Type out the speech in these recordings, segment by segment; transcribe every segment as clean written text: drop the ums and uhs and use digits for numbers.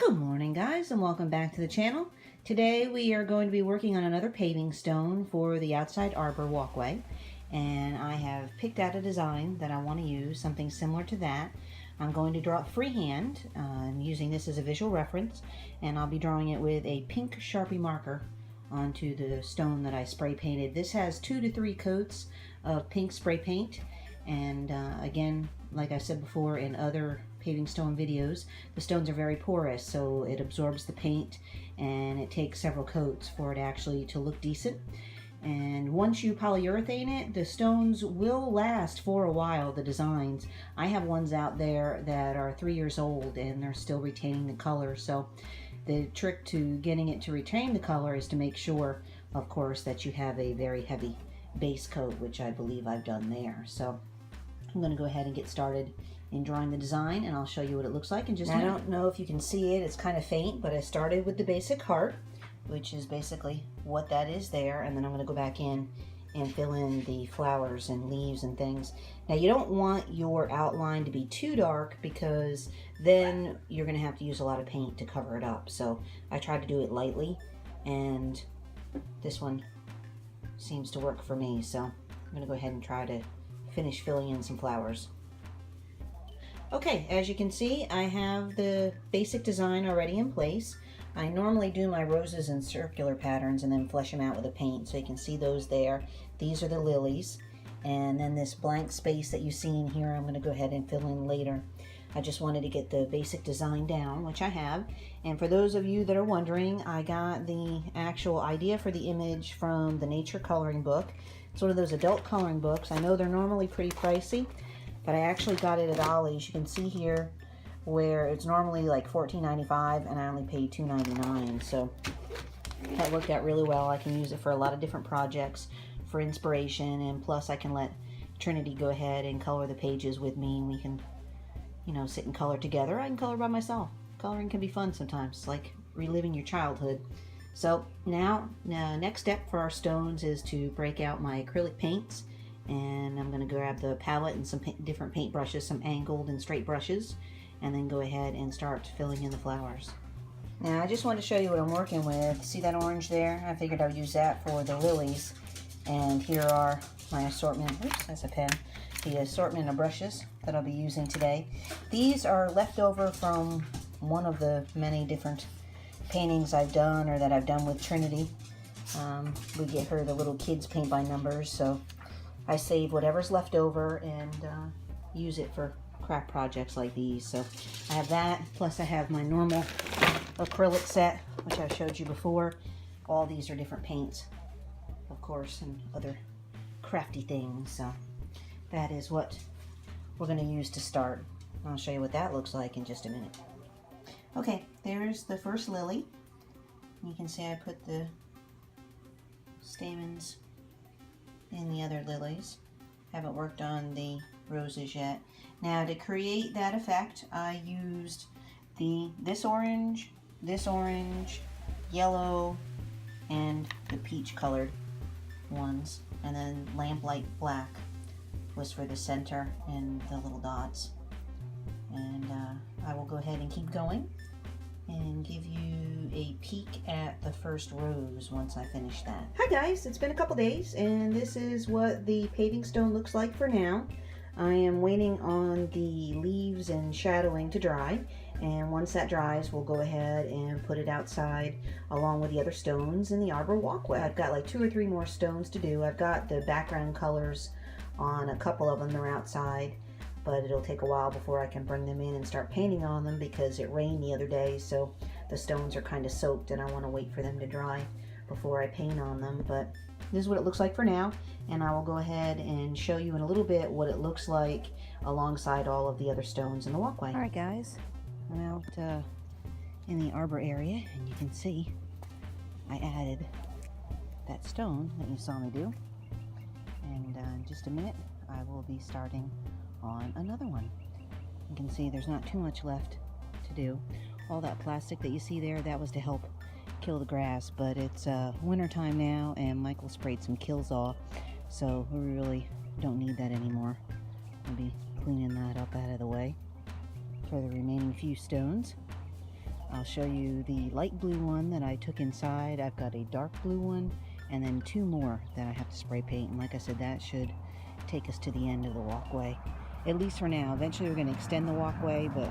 Good morning, guys, and welcome back to the channel. Today we are going to be working on another paving stone for the outside arbor walkway, and I have picked out a design that I want to use, something similar to that. I'm going to draw it freehand. I'm using this as a visual reference, and I'll be drawing it with a pink Sharpie marker onto the stone that I spray painted. This has 2 to 3 coats of pink spray paint, and again, like I said before in other paving stone videos, the stones are very porous, so it absorbs the paint and it takes several coats for it actually to look decent. And once you polyurethane it, the stones will last for a while, the designs. I have ones out there that are 3 years old and they're still retaining the color. So the trick to getting it to retain the color is to make sure, of course, that you have a very heavy base coat, which I believe I've done there. So I'm going to go ahead and get started in drawing the design, and I'll show you what it looks like in just a minute. I don't know if you can see it, it's kind of faint, but I started with the basic heart, which is basically what that is there, and then I'm going to go back in and fill in the flowers and leaves and things. Now you don't want your outline to be too dark because then you're going to have to use a lot of paint to cover it up. So I tried to do it lightly, and this one seems to work for me, so I'm going to go ahead and try to finish filling in some flowers. Okay, as you can see, I have the basic design already in place. I normally do my roses in circular patterns and then flesh them out with a paint, so you can see those there. These are the lilies, and then this blank space that you see in here I'm going to go ahead and fill in later. I just wanted to get the basic design down, which I have. And for those of you that are wondering, I got the actual idea for the image from the Nature coloring book. It's one of those adult coloring books. I know they're normally pretty pricey, but I actually got it at Ollie's. You can see here where it's normally like $14.95 and I only paid $2.99. So that worked out really well. I can use it for a lot of different projects for inspiration, and plus I can let Trinity go ahead and color the pages with me, and we can, you know, sit and color together. I can color by myself. Coloring can be fun sometimes. It's like reliving your childhood. So now, next step for our stones is to break out my acrylic paints. And I'm going to grab the palette and some different paint brushes, some angled and straight brushes, and then go ahead and start filling in the flowers. Now I just want to show you what I'm working with. See that orange there? I figured I'd use that for the lilies. And here are my assortment, oops, that's a pen, the assortment of brushes that I'll be using today. These are left over from one of the many different paintings I've done, or that I've done with Trinity. We get her the little kids paint by numbers, so I save whatever's left over and use it for craft projects like these. So I have that, plus I have my normal acrylic set, which I've showed you before. All these are different paints, of course, and other crafty things. So that is what we're going to use to start. I'll show you what that looks like in just a minute. Okay, there's the first lily. You can see I put the stamens in the other lilies. Haven't worked on the roses yet. Now to create that effect, I used this orange, yellow, and the peach colored ones, and then lamplight black was for the center and the little dots. And I will go ahead and keep going and give you a peek at the first rose once I finish that. Hi guys, it's been a couple days and this is what the paving stone looks like for now. I am waiting on the leaves and shadowing to dry, and once that dries we'll go ahead and put it outside along with the other stones in the arbor walkway. I've got like 2 or 3 more stones to do. I've got the background colors on a couple of them. They're outside, but it'll take a while before I can bring them in and start painting on them because it rained the other day, so the stones are kind of soaked and I want to wait for them to dry before I paint on them. But this is what it looks like for now, and I will go ahead and show you in a little bit what it looks like alongside all of the other stones in the walkway. Alright guys, I'm out in the arbor area, and you can see I added that stone that you saw me do, and in just a minute I will be starting on another one. You can see there's not too much left to do. All that plastic that you see there, that was to help kill the grass, but it's winter time now and Michael sprayed some kills off, so we really don't need that anymore. I'll be cleaning that up out of the way for the remaining few stones. I'll show you the light blue one that I took inside. I've got a dark blue one, and then 2 more that I have to spray paint. And like I said, that should take us to the end of the walkway, at least for now. Eventually we're going to extend the walkway, but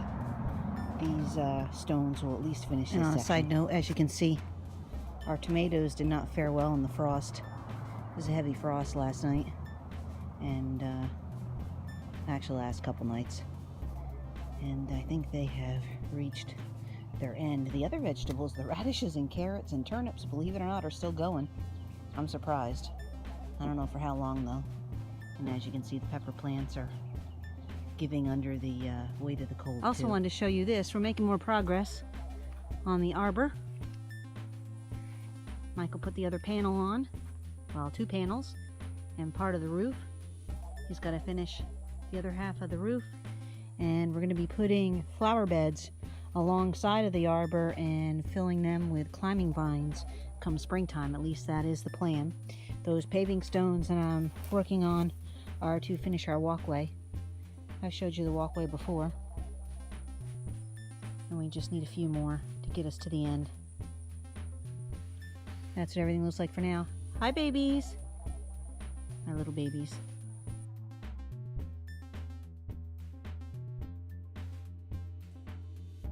these stones will at least finish this section. On a side note, as you can see, our tomatoes did not fare well in the frost. It was a heavy frost last night, and actually last couple nights, and I think they have reached their end. The other vegetables, the radishes and carrots and turnips, believe it or not, are still going. I'm surprised. I don't know for how long though. And as you can see, the pepper plants are giving under the weight of the cold. Also wanted to show you this. We're making more progress on the arbor. Michael put the other panel on, well, 2 panels, and part of the roof. He's got to finish the other half of the roof, and we're going to be putting flower beds alongside of the arbor and filling them with climbing vines come springtime. At least that is the plan. Those paving stones that I'm working on are to finish our walkway. I showed you the walkway before, and we just need a few more to get us to the end. That's what everything looks like for now. Hi babies! My little babies.